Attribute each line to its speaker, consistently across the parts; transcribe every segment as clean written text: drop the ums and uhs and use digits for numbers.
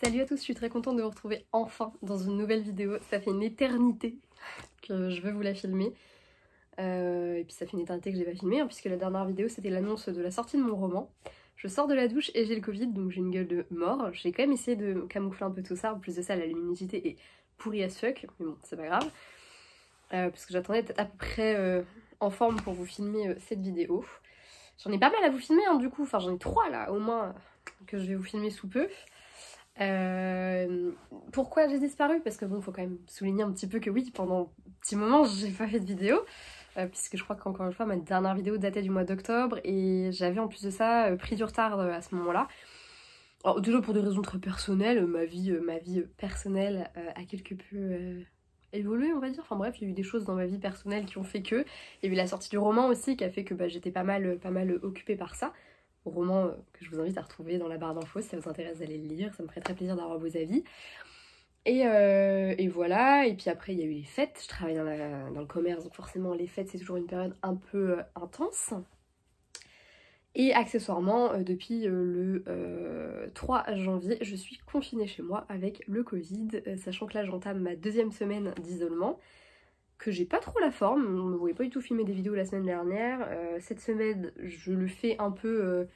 Speaker 1: Salut à tous, je suis très contente de vous retrouver enfin dans une nouvelle vidéo. Ça fait une éternité que je veux vous la filmer. Et puis ça fait une éternité que je l'ai pas filmée, hein, puisque la dernière vidéo c'était l'annonce de la sortie de mon roman. Je sors de la douche et j'ai le Covid, donc j'ai une gueule de mort. J'ai quand même essayé de camoufler un peu tout ça. En plus de ça, la luminosité est pourrie as fuck, mais bon, c'est pas grave. Parce que j'attendais d'être à peu près en forme pour vous filmer cette vidéo. J'en ai pas mal à vous filmer, hein, du coup. Enfin, j'en ai 3 là, au moins, que je vais vous filmer sous peu. Pourquoi j'ai disparu? Parce que bon, faut quand même souligner un petit peu que oui, pendant un petit moment, j'ai pas fait de vidéo. Puisque je crois qu'encore une fois, ma dernière vidéo datait du mois d'octobre et j'avais en plus de ça pris du retard à ce moment-là. Alors, toujours pour des raisons très personnelles, ma vie personnelle a quelque peu évolué, on va dire. Enfin bref, il y a eu des choses dans ma vie personnelle qui ont fait que. Il y a eu la sortie du roman aussi qui a fait que j'étais pas mal occupée par ça. Roman que je vous invite à retrouver dans la barre d'infos si ça vous intéresse d'aller le lire, ça me ferait très plaisir d'avoir vos avis. Et voilà, et puis après il y a eu les fêtes, je travaille dans le commerce, donc forcément les fêtes c'est toujours une période un peu intense. Et accessoirement, depuis le 3 janvier, je suis confinée chez moi avec le Covid, sachant que là j'entame ma 2e semaine d'isolement, que j'ai pas trop la forme, on ne me voyait pas du tout filmer des vidéos la semaine dernière. Cette semaine je le fais un peu...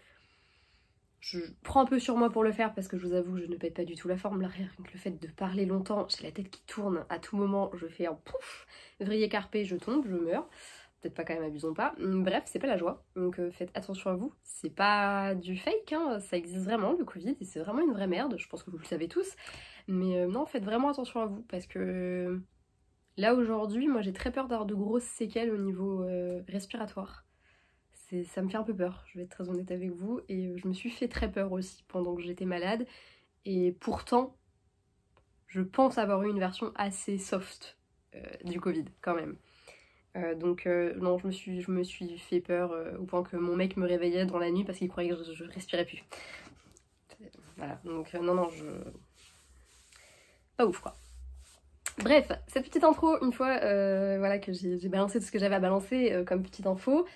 Speaker 1: je prends un peu sur moi pour le faire parce que je vous avoue je ne pète pas du tout la forme. Là, rien que le fait de parler longtemps, j'ai la tête qui tourne à tout moment, je fais un pouf, vriller carpé, je tombe, je meurs. Peut-être pas quand même, abusons pas. Bref, c'est pas la joie, donc faites attention à vous. C'est pas du fake, hein, ça existe vraiment le Covid et c'est vraiment une vraie merde, je pense que vous le savez tous. Mais non, faites vraiment attention à vous parce que là aujourd'hui, moi j'ai très peur d'avoir de grosses séquelles au niveau respiratoire. Ça me fait un peu peur, je vais être très honnête avec vous, et je me suis fait très peur aussi pendant que j'étais malade, et pourtant, je pense avoir eu une version assez soft du Covid quand même. Donc non, je me suis fait peur au point que mon mec me réveillait dans la nuit parce qu'il croyait que je respirais plus. Voilà, donc non, pas ouf quoi. Bref, cette petite intro, une fois voilà, que j'ai balancé tout ce que j'avais à balancer comme petite info,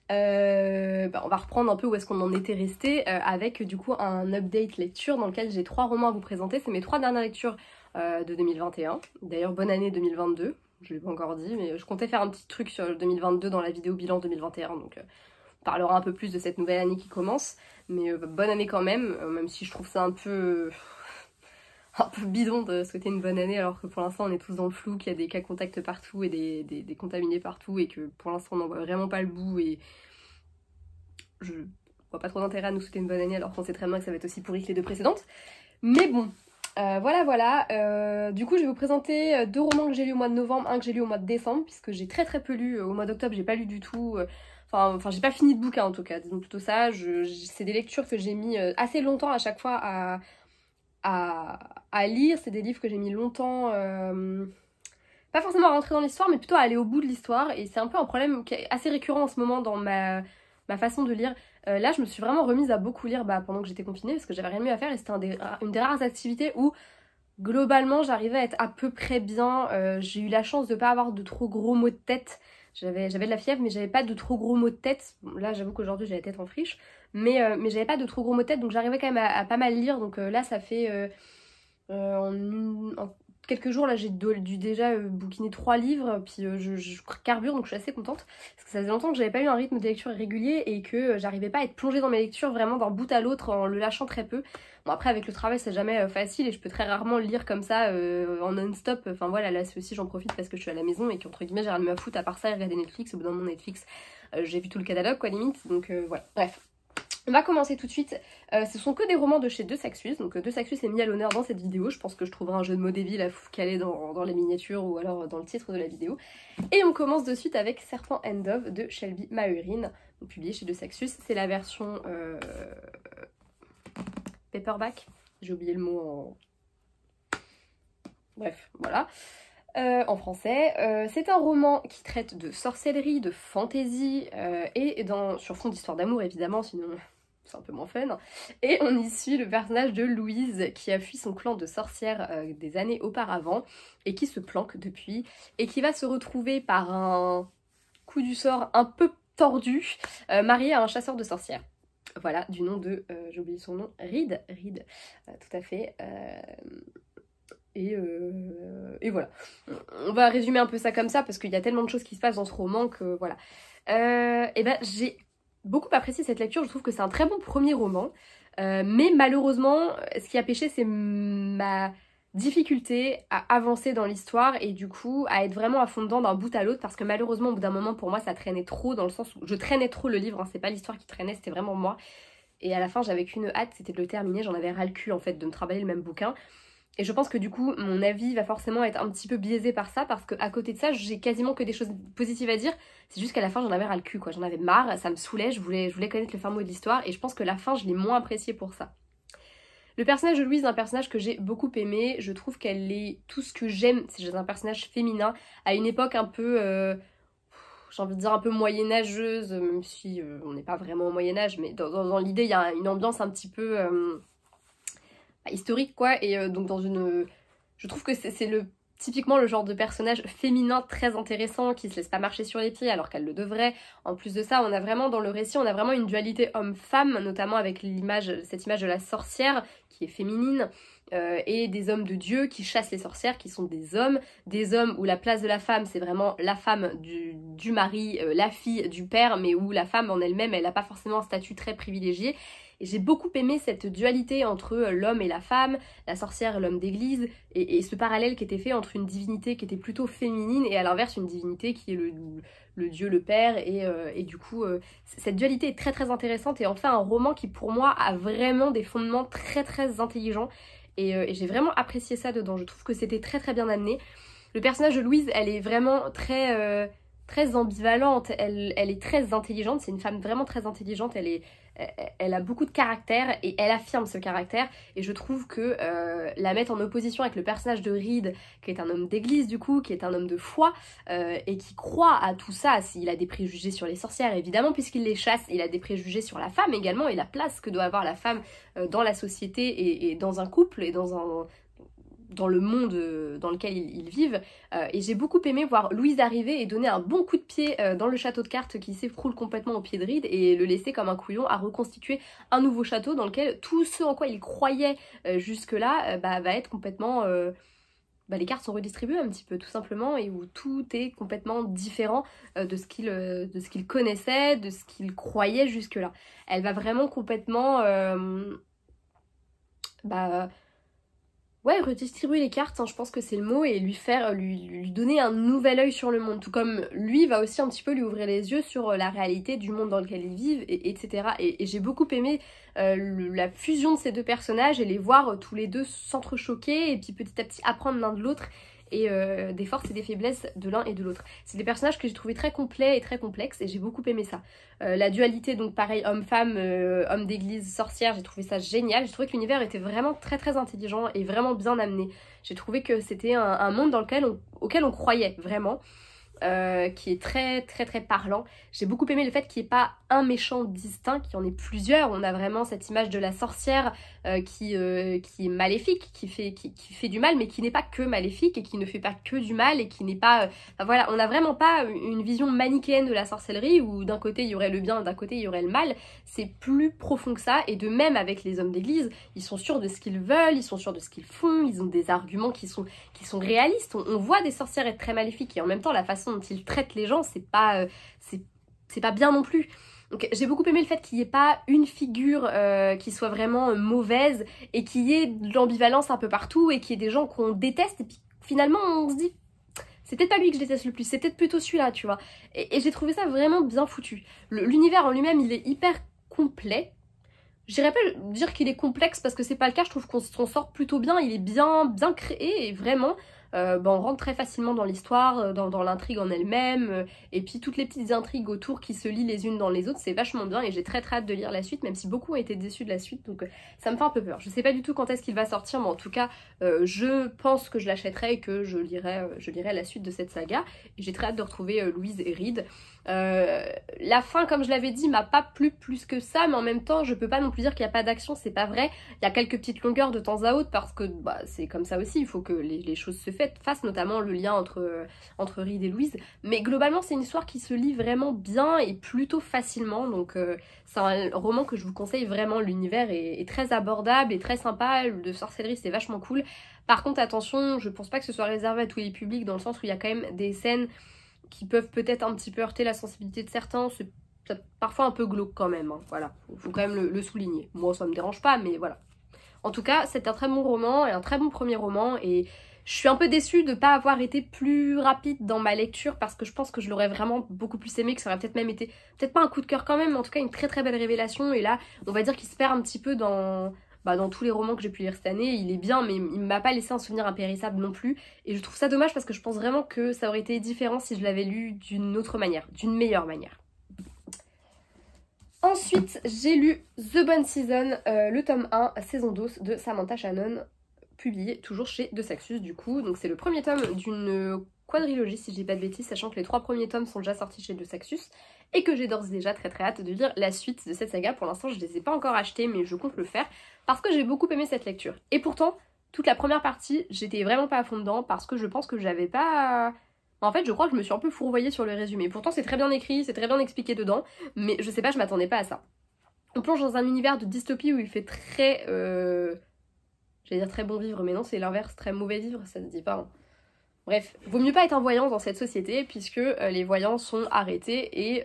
Speaker 1: on va reprendre un peu où est-ce qu'on en était resté avec du coup un update lecture dans lequel j'ai 3 romans à vous présenter. C'est mes 3 dernières lectures de 2021. D'ailleurs, bonne année 2022, je l'ai pas encore dit, mais je comptais faire un petit truc sur 2022 dans la vidéo bilan 2021, donc on parlera un peu plus de cette nouvelle année qui commence, mais bonne année quand même, même si je trouve ça un peu bidon de souhaiter une bonne année alors que pour l'instant on est tous dans le flou, qu'il y a des cas contacts partout et des contaminés partout et que pour l'instant on n'en voit vraiment pas le bout, et je vois pas trop d'intérêt à nous souhaiter une bonne année alors qu'on sait très bien que ça va être aussi pourri que les 2 précédentes. Mais bon, voilà. Du coup je vais vous présenter 2 romans que j'ai lus au mois de novembre, un que j'ai lu au mois de décembre, puisque j'ai très peu lu au mois d'octobre, j'ai pas lu du tout. Enfin j'ai pas fini de bouquin en tout cas, disons plutôt ça. C'est des lectures que j'ai mis assez longtemps à chaque fois à lire, c'est des livres que j'ai mis longtemps, pas forcément à rentrer dans l'histoire, mais plutôt à aller au bout de l'histoire, et c'est un peu un problème qui est assez récurrent en ce moment dans ma façon de lire. Là, je me suis vraiment remise à beaucoup lire pendant que j'étais confinée, parce que j'avais rien mieux à faire, et c'était une des rares activités où, globalement, j'arrivais à être à peu près bien. J'ai eu la chance de pas avoir de trop gros maux de tête. J'avais de la fièvre, mais j'avais pas de trop gros maux de tête. Bon, là, j'avoue qu'aujourd'hui, j'ai la tête en friche, mais j'avais pas de trop gros maux de tête, donc j'arrivais quand même à pas mal lire. Donc là, ça fait en quelques jours, là, j'ai dû déjà bouquiner 3 livres, puis je carbure, donc je suis assez contente, parce que ça faisait longtemps que j'avais pas eu un rythme de lecture régulier et que j'arrivais pas à être plongée dans mes lectures vraiment d'un bout à l'autre en le lâchant très peu. Bon, après, avec le travail, c'est jamais facile, et je peux très rarement lire comme ça en non-stop. Enfin voilà, là aussi j'en profite parce que je suis à la maison et qu'entre guillemets j'ai rien de me foutre à part ça et regarder Netflix. Au bout d'un moment, Netflix, j'ai vu tout le catalogue quoi, limite, donc voilà, bref. On va commencer tout de suite. Ce sont que des romans de chez De Saxus, donc De Saxus est mis à l'honneur dans cette vidéo. Je pense que je trouverai un jeu de mots débile à caler dans les miniatures ou alors dans le titre de la vidéo. Et on commence de suite avec Serpent and Dove de Shelby Mahurin, publié chez De Saxus. C'est la version paperback. J'ai oublié le mot en... Bref, voilà. En français. C'est un roman qui traite de sorcellerie, de fantaisie, et sur fond d'histoire d'amour évidemment, sinon c'est un peu moins fun. Et on y suit le personnage de Louise qui a fui son clan de sorcières des années auparavant et qui se planque depuis et qui va se retrouver par un coup du sort un peu tordu mariée à un chasseur de sorcières. Voilà, du nom de, j'ai oublié son nom, Reed, tout à fait. Et voilà. On va résumer un peu ça comme ça parce qu'il y a tellement de choses qui se passent dans ce roman que voilà. Et ben j'ai beaucoup apprécié cette lecture, je trouve que c'est un très bon premier roman. Mais malheureusement, ce qui a péché, c'est ma difficulté à avancer dans l'histoire et du coup à être vraiment à fond dedans d'un bout à l'autre parce que malheureusement au bout d'un moment pour moi ça traînait trop dans le sens où je traînais trop le livre, hein, c'est pas l'histoire qui traînait, c'était vraiment moi. Et à la fin j'avais qu'une hâte, c'était de le terminer, j'en avais ras le cul en fait de me travailler le même bouquin. Et je pense que du coup, mon avis va forcément être un petit peu biaisé par ça, parce qu'à côté de ça, j'ai quasiment que des choses positives à dire. C'est juste qu'à la fin, j'en avais ras le cul, quoi. J'en avais marre, ça me saoulait, je voulais connaître le fin mot de l'histoire, et je pense que la fin, je l'ai moins appréciée pour ça. Le personnage de Louise est un personnage que j'ai beaucoup aimé, je trouve qu'elle est tout ce que j'aime, c'est un personnage féminin, à une époque un peu... j'ai envie de dire un peu moyenâgeuse, même si on n'est pas vraiment au Moyen-Âge, mais dans l'idée, il y a une ambiance un petit peu... historique quoi, et donc dans une... Je trouve que c'est typiquement le genre de personnage féminin très intéressant qui se laisse pas marcher sur les pieds alors qu'elle le devrait. En plus de ça, on a vraiment dans le récit, on a vraiment une dualité homme-femme, notamment avec cette image de la sorcière qui est féminine, et des hommes de Dieu qui chassent les sorcières, qui sont des hommes où la place de la femme c'est vraiment la femme du mari, la fille du père, mais où la femme en elle-même elle n'a pas forcément un statut très privilégié. Et j'ai beaucoup aimé cette dualité entre l'homme et la femme, la sorcière et l'homme d'église, et ce parallèle qui était fait entre une divinité qui était plutôt féminine et à l'inverse une divinité qui est le dieu, le père, et du coup cette dualité est très très intéressante et enfin un roman qui pour moi a vraiment des fondements très très intelligents et j'ai vraiment apprécié ça dedans, je trouve que c'était très très bien amené. Le personnage de Louise, elle est vraiment très... très ambivalente, elle est très intelligente, c'est une femme vraiment très intelligente, elle a beaucoup de caractère et elle affirme ce caractère et je trouve que la mettre en opposition avec le personnage de Reed qui est un homme d'église du coup, qui est un homme de foi et qui croit à tout ça, s'il a des préjugés sur les sorcières évidemment puisqu'il les chasse, il a des préjugés sur la femme également et la place que doit avoir la femme dans la société et dans un couple et dans le monde dans lequel ils vivent, et j'ai beaucoup aimé voir Louise arriver et donner un bon coup de pied dans le château de cartes qui s'écroule complètement au pied de Reed et le laisser comme un couillon à reconstituer un nouveau château dans lequel tout ce en quoi il croyait jusque là va être complètement... les cartes sont redistribuées un petit peu tout simplement et où tout est complètement différent de ce qu'il connaissait, de ce qu'il croyait jusque là. Elle va vraiment complètement... ouais, redistribuer les cartes, hein, je pense que c'est le mot, et lui donner un nouvel œil sur le monde. Tout comme lui va aussi un petit peu lui ouvrir les yeux sur la réalité du monde dans lequel ils vivent, etc. Et j'ai beaucoup aimé la fusion de ces deux personnages et les voir tous les deux s'entrechoquer et puis petit à petit apprendre l'un de l'autre et des forces et des faiblesses de l'un et de l'autre. C'est des personnages que j'ai trouvé très complets et très complexes et j'ai beaucoup aimé ça. La dualité, donc pareil, homme-femme, homme d'église, sorcière, j'ai trouvé ça génial. J'ai trouvé que l'univers était vraiment très très intelligent et vraiment bien amené. J'ai trouvé que c'était un monde auquel on croyait vraiment. Qui est très très très parlant. J'ai beaucoup aimé le fait qu'il n'y ait pas un méchant distinct, qu'il y en ait plusieurs. On a vraiment cette image de la sorcière qui est maléfique, qui fait du mal, mais qui n'est pas que maléfique et qui ne fait pas que du mal et qui n'est pas... Enfin, voilà, on n'a vraiment pas une vision manichéenne de la sorcellerie où d'un côté il y aurait le bien, d'un côté il y aurait le mal. C'est plus profond que ça et de même avec les hommes d'église, ils sont sûrs de ce qu'ils veulent, ils sont sûrs de ce qu'ils font, ils ont des arguments qui sont réalistes. On voit des sorcières être très maléfiques et en même temps la façon dont ils traitent les gens, c'est pas bien non plus. Donc j'ai beaucoup aimé le fait qu'il n'y ait pas une figure qui soit vraiment mauvaise et qu'il y ait de l'ambivalence un peu partout et qu'il y ait des gens qu'on déteste et puis finalement on se dit c'est peut-être pas lui que je déteste le plus, c'est peut-être plutôt celui-là, tu vois. Et j'ai trouvé ça vraiment bien foutu. L'univers en lui-même, il est hyper complet. J'irais pas dire qu'il est complexe parce que c'est pas le cas, je trouve qu'on s'en sort plutôt bien, il est bien créé et vraiment on rentre très facilement dans l'histoire, dans l'intrigue en elle-même, et puis toutes les petites intrigues autour qui se lient les unes dans les autres, c'est vachement bien et j'ai très très hâte de lire la suite, même si beaucoup ont été déçus de la suite, donc ça me fait un peu peur. Je sais pas du tout quand est-ce qu'il va sortir, mais en tout cas je pense que je l'achèterai et que je lirai la suite de cette saga, et j'ai très hâte de retrouver Louise et Reed. La fin, comme je l'avais dit, m'a pas plu plus que ça, mais en même temps je peux pas non plus dire qu'il n'y a pas d'action, c'est pas vrai. Il y a quelques petites longueurs de temps à autre parce que c'est comme ça aussi, il faut que les choses se fassent fasse notamment le lien entre Reed et Louise, mais globalement c'est une histoire qui se lit vraiment bien et plutôt facilement, donc c'est un roman que je vous conseille vraiment. L'univers est très abordable et très sympa, de sorcellerie c'est vachement cool. Par contre attention, je pense pas que ce soit réservé à tous les publics, dans le sens où il y a quand même des scènes qui peuvent peut-être un petit peu heurter la sensibilité de certains, c'est parfois un peu glauque quand même, hein. Voilà, faut quand même le souligner. Moi ça me dérange pas, mais voilà. En tout cas, c'est un très bon roman et un très bon premier roman, et je suis un peu déçue de ne pas avoir été plus rapide dans ma lecture, parce que je pense que je l'aurais vraiment beaucoup plus aimé, que ça aurait peut-être même été, peut-être pas un coup de cœur quand même, mais en tout cas une très très belle révélation. Et là, on va dire qu'il se perd un petit peu dans tous les romans que j'ai pu lire cette année. Il est bien, mais il m'a pas laissé un souvenir impérissable non plus, et je trouve ça dommage parce que je pense vraiment que ça aurait été différent si je l'avais lu d'une autre manière, d'une meilleure manière. Ensuite, j'ai lu The Bonne Season, le tome 1, saison 12 de Samantha Shannon, publié toujours chez De Saxus du coup. Donc c'est le premier tome d'une quadrilogie, si je dis pas de bêtises, sachant que les 3 premiers tomes sont déjà sortis chez De Saxus et que j'ai d'ores et déjà très très hâte de lire la suite de cette saga. Pour l'instant, je les ai pas encore achetés, mais je compte le faire parce que j'ai beaucoup aimé cette lecture. Et pourtant, toute la première partie, j'étais vraiment pas à fond dedans parce que je pense que j'avais pas... En fait, je crois que je me suis un peu fourvoyée sur le résumé. Pourtant, c'est très bien écrit, c'est très bien expliqué dedans, mais je sais pas, je m'attendais pas à ça. On plonge dans un univers de dystopie où il fait très... j'allais dire très bon vivre, mais non, c'est l'inverse, très mauvais vivre, ça se dit pas. Hein. Bref, vaut mieux pas être un voyant dans cette société, puisque les voyants sont arrêtés et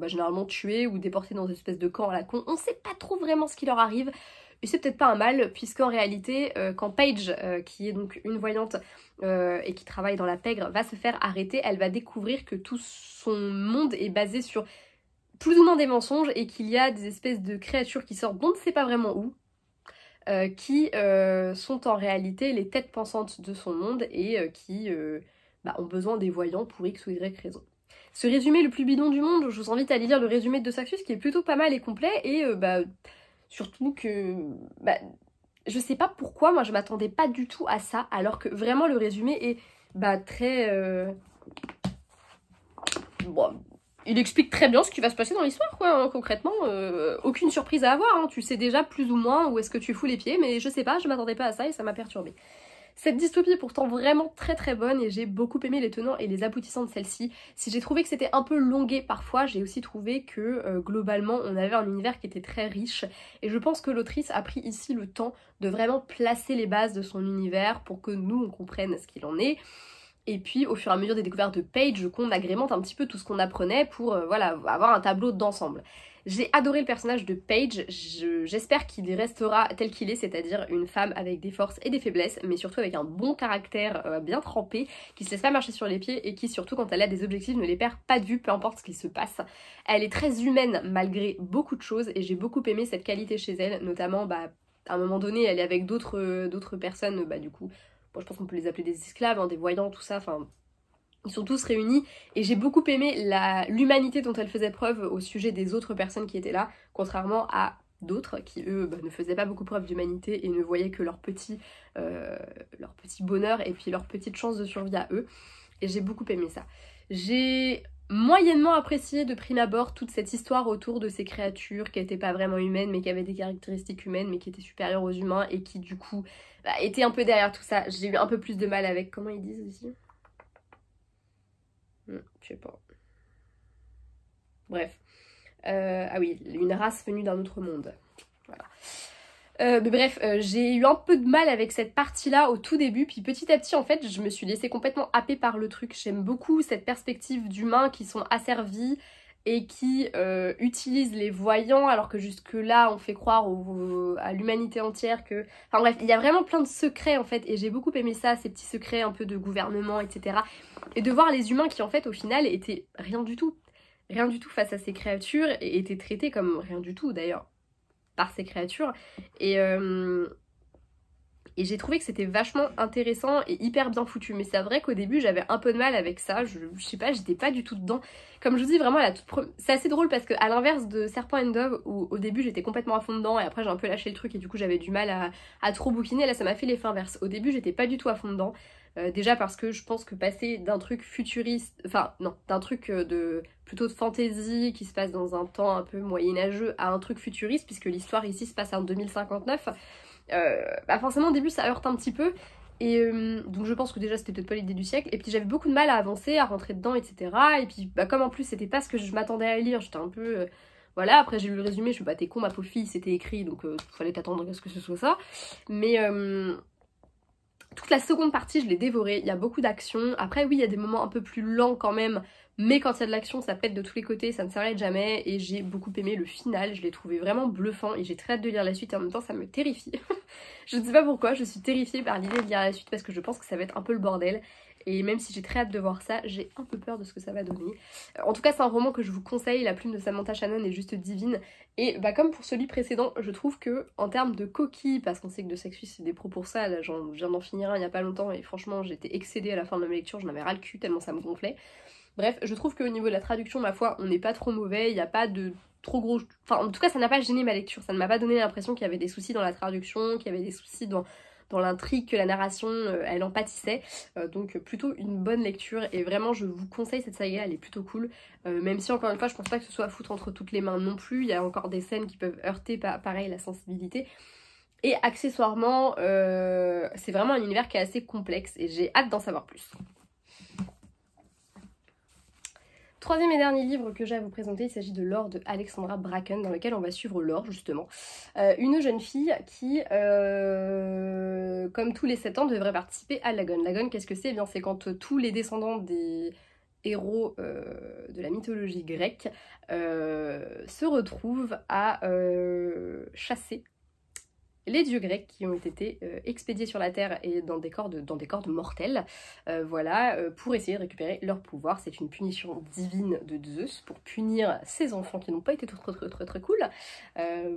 Speaker 1: généralement tués ou déportés dans une espèce de camp à la con. On sait pas trop vraiment ce qui leur arrive, et c'est peut-être pas un mal, puisqu'en réalité, quand Paige, qui est donc une voyante et qui travaille dans la pègre, va se faire arrêter, elle va découvrir que tout son monde est basé sur plus ou moins des mensonges, et qu'il y a des espèces de créatures qui sortent d'on ne sait pas vraiment où, qui sont en réalité les têtes pensantes de son monde, et qui ont besoin des voyants pour X ou Y raison. Ce résumé le plus bidon du monde, je vous invite à aller lire le résumé de Saxus qui est plutôt pas mal et complet, et surtout que... je sais pas pourquoi, moi je m'attendais pas du tout à ça, alors que vraiment le résumé est très... Bon, il explique très bien ce qui va se passer dans l'histoire, quoi, hein, concrètement. Aucune surprise à avoir, hein, tu sais déjà plus ou moins où est-ce que tu fous les pieds, mais je sais pas, je m'attendais pas à ça et ça m'a perturbée. Cette dystopie est pourtant vraiment très très bonne, et j'ai beaucoup aimé les tenants et les aboutissants de celle-ci. Si j'ai trouvé que c'était un peu longué parfois, j'ai aussi trouvé que globalement on avait un univers qui était très riche, et je pense que l'autrice a pris ici le temps de vraiment placer les bases de son univers pour que nous on comprenne ce qu'il en est. Et puis au fur et à mesure des découvertes de Paige, qu'on agrémente un petit peu tout ce qu'on apprenait pour avoir un tableau d'ensemble. J'ai adoré le personnage de Paige, j'espère qu'il restera tel qu'il est, c'est-à-dire une femme avec des forces et des faiblesses, mais surtout avec un bon caractère bien trempé, qui se laisse pas marcher sur les pieds, et qui surtout quand elle a des objectifs ne les perd pas de vue, peu importe ce qui se passe. Elle est très humaine malgré beaucoup de choses, et j'ai beaucoup aimé cette qualité chez elle, notamment à un moment donné elle est avec d'autres personnes, du coup, bon, je pense qu'on peut les appeler des esclaves, hein, des voyants, tout ça, enfin... Ils sont tous réunis, et j'ai beaucoup aimé l'humanité dont elle faisait preuve au sujet des autres personnes qui étaient là, contrairement à d'autres qui, eux, ne faisaient pas beaucoup preuve d'humanité et ne voyaient que leur petit bonheur et puis leur petite chance de survie à eux. Et j'ai beaucoup aimé ça. J'ai moyennement apprécié de prime abord toute cette histoire autour de ces créatures qui n'étaient pas vraiment humaines, mais qui avaient des caractéristiques humaines, mais qui étaient supérieures aux humains, et qui du coup étaient un peu derrière tout ça. J'ai eu un peu plus de mal avec... Comment ils disent aussi ? Je sais pas. Bref. Ah oui, une race venue d'un autre monde. Voilà. Mais bref, j'ai eu un peu de mal avec cette partie-là au tout début, puis petit à petit, en fait, je me suis laissée complètement happer par le truc. J'aime beaucoup cette perspective d'humains qui sont asservis et qui utilisent les voyants, alors que jusque-là, on fait croire à l'humanité entière que... Enfin bref, il y a vraiment plein de secrets, en fait, et j'ai beaucoup aimé ça, ces petits secrets un peu de gouvernement, etc. Et de voir les humains qui, en fait, au final, étaient rien du tout face à ces créatures, et étaient traités comme rien du tout, d'ailleurs, par ces créatures. Et j'ai trouvé que c'était vachement intéressant et hyper bien foutu. Mais c'est vrai qu'au début, j'avais un peu de mal avec ça. Je sais pas, j'étais pas du tout dedans. Comme je vous dis, vraiment, c'est assez drôle parce qu'à l'inverse de Serpent and Dove, où au début j'étais complètement à fond dedans et après j'ai un peu lâché le truc et du coup j'avais du mal à trop bouquiner, là ça m'a fait l'effet inverse. Au début, j'étais pas du tout à fond dedans. Déjà parce que je pense que passer d'un truc futuriste, enfin non, d'un truc plutôt de fantasy qui se passe dans un temps un peu moyenâgeux à un truc futuriste, puisque l'histoire ici se passe en 2059, forcément au début ça heurte un petit peu, Et donc je pense que déjà c'était peut-être pas l'idée du siècle. Et puis j'avais beaucoup de mal à avancer, à rentrer dedans, etc. Et puis bah, comme en plus c'était pas ce que je m'attendais à lire, j'étais un peu... voilà, après j'ai lu le résumé, je me suis dit, bah t'es con ma pauvre fille, c'était écrit, donc fallait t'attendre à ce que ce soit ça. Mais toute la seconde partie, je l'ai dévorée, il y a beaucoup d'action. Après oui, il y a des moments un peu plus lents quand même, mais quand il y a de l'action, ça pète de tous les côtés, ça ne s'arrête jamais. Et j'ai beaucoup aimé le final, je l'ai trouvé vraiment bluffant et j'ai très hâte de lire la suite et en même temps ça me terrifie. Je ne sais pas pourquoi, je suis terrifiée par l'idée de lire la suite parce que je pense que ça va être un peu le bordel. Et même si j'ai très hâte de voir ça, j'ai un peu peur de ce que ça va donner. En tout cas, c'est un roman que je vous conseille, la plume de Samantha Shannon est juste divine. Et bah comme pour celui précédent, je trouve que en termes de coquille, parce qu'on sait que de Sexus c'est des pros pour ça, là je viens d'en finir un il y a pas longtemps et franchement j'étais excédée à la fin de ma lecture, je m'avais ras le cul tellement ça me gonflait. Bref, je trouve qu'au niveau de la traduction, ma foi, on n'est pas trop mauvais, il n'y a pas de trop gros... Enfin, en tout cas, ça n'a pas gêné ma lecture, ça ne m'a pas donné l'impression qu'il y avait des soucis dans la traduction, qu'il y avait des soucis dans l'intrigue, que la narration, elle en pâtissait. Donc plutôt une bonne lecture, et vraiment, je vous conseille cette saga, elle est plutôt cool. Même si, encore une fois, je pense pas que ce soit à foutre entre toutes les mains non plus, il y a encore des scènes qui peuvent heurter, pareil, la sensibilité. Et accessoirement, c'est vraiment un univers qui est assez complexe, et j'ai hâte d'en savoir plus. Troisième et dernier livre que j'ai à vous présenter, il s'agit de Laure de Alexandra Bracken, dans lequel on va suivre Laure justement. Une jeune fille qui, comme tous les 7 ans, devrait participer à l'Agon. L'Agon, qu'est-ce que c'est? Eh bien, c'est quand tous les descendants des héros de la mythologie grecque se retrouvent à chasser les dieux grecs qui ont été expédiés sur la terre et dans des corps de mortels, voilà, pour essayer de récupérer leur pouvoir. C'est une punition divine de Zeus pour punir ses enfants qui n'ont pas été très cool.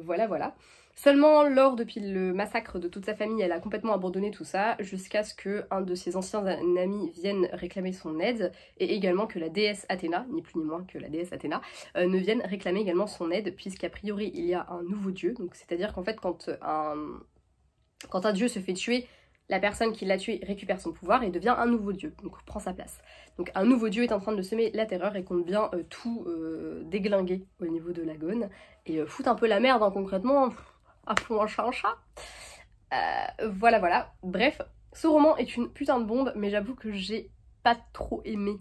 Speaker 1: Voilà, voilà. Seulement, Laure, depuis le massacre de toute sa famille, elle a complètement abandonné tout ça, jusqu'à ce qu'un de ses anciens amis vienne réclamer son aide, et également que la déesse Athéna, ni plus ni moins que la déesse Athéna, ne vienne réclamer également son aide, puisqu'a priori il y a un nouveau dieu. Donc c'est-à-dire qu'en fait quand un dieu se fait tuer, la personne qui l'a tué récupère son pouvoir et devient un nouveau dieu, donc prend sa place. Donc un nouveau dieu est en train de semer la terreur et compte bien tout déglinguer au niveau de l'Agon, et foutre un peu la merde, hein, concrètement. Appelons un chat un chat. Voilà, voilà. Bref, ce roman est une putain de bombe, mais j'avoue que j'ai pas trop aimé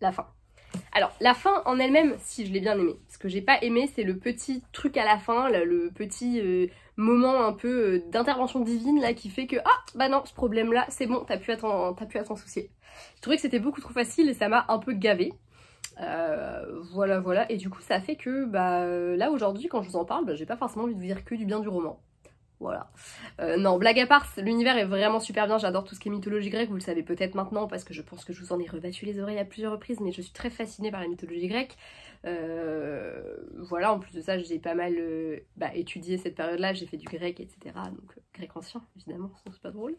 Speaker 1: la fin. Alors, la fin en elle-même, si, je l'ai bien aimée. Ce que j'ai pas aimé, c'est le petit truc à la fin, le petit moment un peu d'intervention divine là qui fait que ah bah non, ce problème-là, c'est bon, t'as plus à t'en soucier. Je trouvais que c'était beaucoup trop facile et ça m'a un peu gavée. Voilà, voilà, et du coup ça fait que bah là aujourd'hui quand je vous en parle, bah, j'ai pas forcément envie de vous dire que du bien du roman. Voilà. Non, blague à part, l'univers est vraiment super bien, j'adore tout ce qui est mythologie grecque, vous le savez peut-être maintenant parce que je pense que je vous en ai rebattu les oreilles à plusieurs reprises, mais je suis très fascinée par la mythologie grecque. Voilà, en plus de ça j'ai pas mal étudié cette période-là, j'ai fait du grec, etc. Donc grec ancien, évidemment, sinon c'est pas drôle.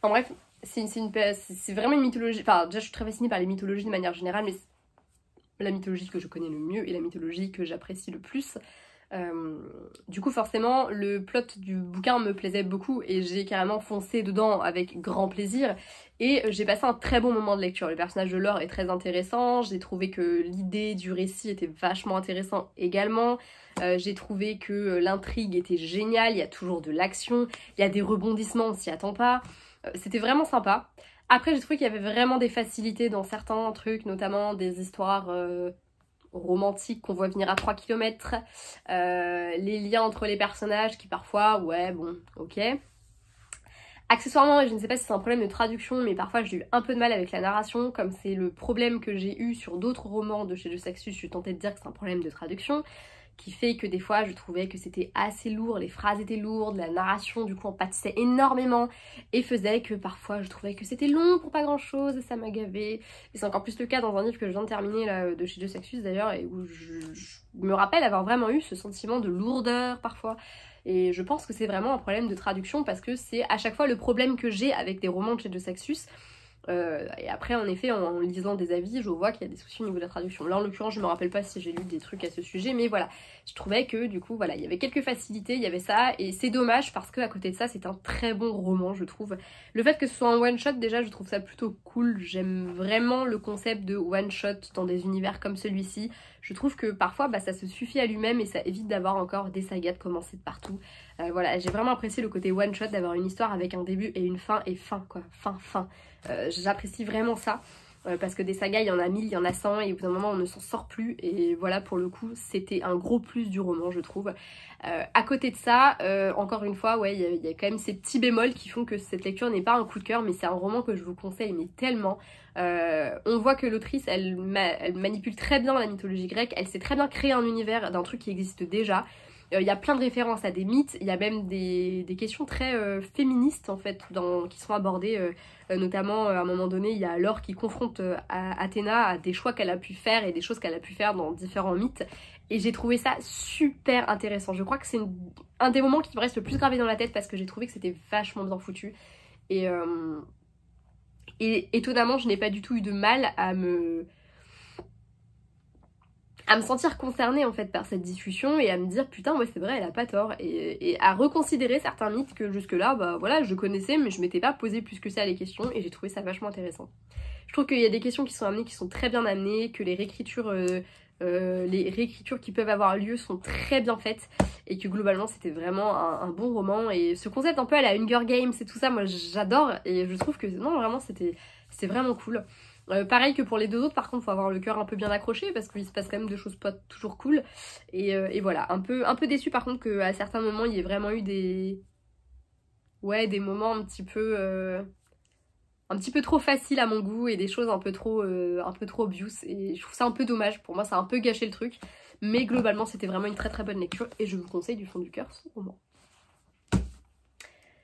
Speaker 1: Enfin bref, c'est vraiment une mythologie, enfin déjà je suis très fascinée par les mythologies de manière générale, mais la mythologie que je connais le mieux et la mythologie que j'apprécie le plus. Du coup forcément le plot du bouquin me plaisait beaucoup et j'ai carrément foncé dedans avec grand plaisir et j'ai passé un très bon moment de lecture. Le personnage de Laure est très intéressant, j'ai trouvé que l'idée du récit était vachement intéressant également, j'ai trouvé que l'intrigue était géniale, il y a toujours de l'action, il y a des rebondissements, on s'y attend pas, c'était vraiment sympa. Après j'ai trouvé qu'il y avait vraiment des facilités dans certains trucs, notamment des histoires romantiques qu'on voit venir à 3 km, les liens entre les personnages qui parfois, ouais bon, ok. Accessoirement, et je ne sais pas si c'est un problème de traduction, mais parfois j'ai eu un peu de mal avec la narration, comme c'est le problème que j'ai eu sur d'autres romans de chez De Sexus, je suis tentée de dire que c'est un problème de traduction, qui fait que des fois je trouvais que c'était assez lourd, les phrases étaient lourdes, la narration du coup en pâtissait énormément et faisait que parfois je trouvais que c'était long pour pas grand chose et ça m'a gavé. Et c'est encore plus le cas dans un livre que je viens de terminer là, de chez De Sexus d'ailleurs, et où je me rappelle avoir vraiment eu ce sentiment de lourdeur parfois. Et je pense que c'est vraiment un problème de traduction parce que c'est à chaque fois le problème que j'ai avec des romans de chez De Sexus. Et après en effet en lisant des avis je vois qu'il y a des soucis au niveau de la traduction. Là en l'occurrence je me rappelle pas si j'ai lu des trucs à ce sujet, mais voilà, je trouvais que du coup voilà il y avait quelques facilités, il y avait ça, et c'est dommage parce que à côté de ça c'est un très bon roman je trouve. Le fait que ce soit un one shot déjà je trouve ça plutôt cool, j'aime vraiment le concept de one shot dans des univers comme celui-ci. Je trouve que parfois bah, ça se suffit à lui-même et ça évite d'avoir encore des sagas de commencer de partout. Voilà, j'ai vraiment apprécié le côté one shot, d'avoir une histoire avec un début et une fin, et fin quoi, fin. J'apprécie vraiment ça, parce que des sagas il y en a 1000, il y en a 100 et au bout d'un moment on ne s'en sort plus, et voilà pour le coup c'était un gros plus du roman je trouve. À côté de ça, encore une fois ouais il y a quand même ces petits bémols qui font que cette lecture n'est pas un coup de cœur, mais c'est un roman que je vous conseille mais tellement. On voit que l'autrice elle manipule très bien la mythologie grecque, elle sait très bien créer un univers d'un truc qui existe déjà. Il y a plein de références à des mythes, il y a même des questions très féministes en fait qui sont abordées, notamment à un moment donné il y a Laure qui confronte Athéna à des choix qu'elle a pu faire et des choses qu'elle a pu faire dans différents mythes, et j'ai trouvé ça super intéressant. Je crois que c'est un des moments qui me reste le plus gravé dans la tête parce que j'ai trouvé que c'était vachement bien foutu, et étonnamment je n'ai pas du tout eu de mal à me sentir concernée en fait par cette discussion et à me dire putain ouais c'est vrai elle a pas tort, et à reconsidérer certains mythes que jusque là bah voilà je connaissais mais je m'étais pas posé plus que ça les questions, et j'ai trouvé ça vachement intéressant. Je trouve qu'il y a des questions qui sont amenées qui sont très bien amenées, que les réécritures qui peuvent avoir lieu sont très bien faites, et que globalement c'était vraiment un bon roman. Et ce concept un peu à la Hunger Games et tout ça moi j'adore, et je trouve que non vraiment c'était vraiment cool. Pareil que pour les deux autres, par contre, faut avoir le cœur un peu bien accroché parce qu'il se passe quand même des choses pas toujours cool. Et voilà, un peu déçu par contre qu'à certains moments il y ait vraiment eu des moments un petit peu trop faciles à mon goût, et des choses un peu trop obvious. Et je trouve ça un peu dommage. Pour moi, ça a un peu gâché le truc. Mais globalement, c'était vraiment une très très bonne lecture et je vous conseille du fond du cœur ce roman.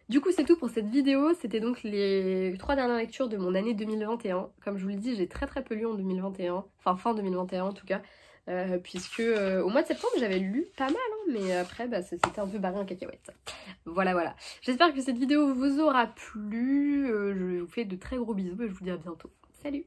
Speaker 1: Du coup c'est tout pour cette vidéo, c'était donc les 3 dernières lectures de mon année 2021. Comme je vous le dis j'ai très peu lu en 2021, enfin fin 2021 en tout cas, puisque au mois de septembre j'avais lu pas mal, hein, mais après bah, c'était un peu barré en cacahuète. Voilà. J'espère que cette vidéo vous aura plu, je vous fais de très gros bisous et je vous dis à bientôt. Salut!